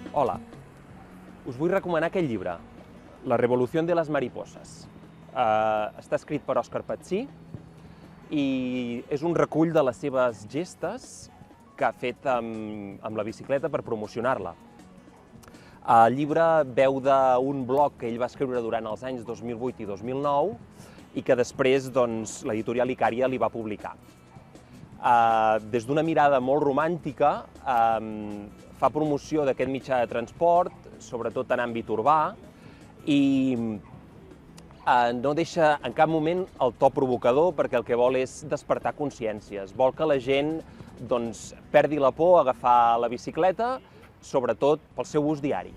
Hola, us vull recomanar aquest llibre, La revolución de las mariposas. Està escrit per Òscar Patsí i és un recull de les seves gestes que ha fet amb la bicicleta per promocionar-la. El llibre beu d'un blog que ell va escriure durant els anys 2008 i 2009 i que després l'editorial Icària li va publicar. Des d'una mirada molt romàntica, fa promoció d'aquest mitjà de transport, sobretot en àmbit urbà, i no deixa en cap moment el to provocador perquè el que vol és despertar consciències. Vol que la gent perdi la por a agafar la bicicleta, sobretot pel seu ús diari.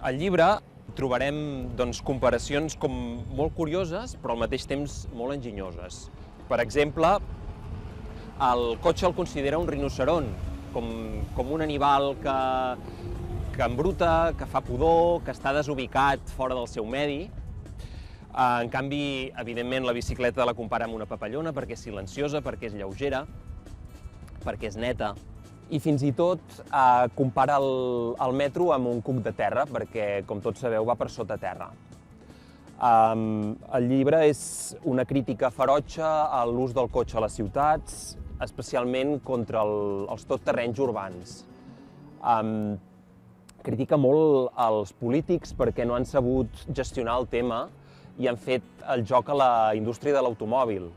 Al llibre trobarem comparacions molt curioses, però al mateix temps molt enginyoses. Per exemple, el cotxe el considera un rinoceront, com un animal que embruta, que fa pudor, que està desubicat fora del seu medi. En canvi, evidentment, la bicicleta la compara amb una papallona perquè és silenciosa, perquè és lleugera, perquè és neta. I fins i tot compara el metro amb un cuc de terra, perquè, com tots sabeu, va per sota terra. El llibre és una crítica ferotge a l'ús del cotxe a les ciutats, especialment contra els totterrenys urbans. Critica molt els polítics perquè no han sabut gestionar el tema i han fet el joc a la indústria de l'automòbil.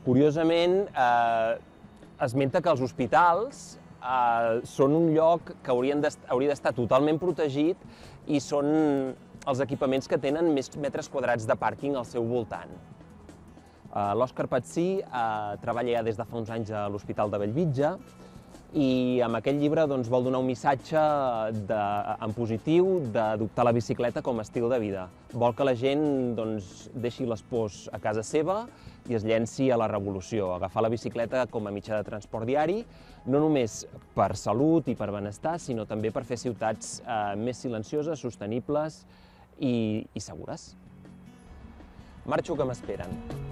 Curiosament, esmenta que els hospitals són un lloc que hauria d'estar totalment protegit i són els equipaments que tenen més metres quadrats de pàrquing al seu voltant. L'Òscar Patsí treballa ja des de fa uns anys a l'Hospital de Bellvitge i amb aquest llibre vol donar un missatge en positiu d'adoptar la bicicleta com a estil de vida. Vol que la gent deixi les pors a casa seva i es llenci a la revolució, a agafar la bicicleta com a mitjà de transport diari, no només per salut i per benestar, sinó també per fer ciutats més silencioses, sostenibles i segures. Marxo, que m'esperen.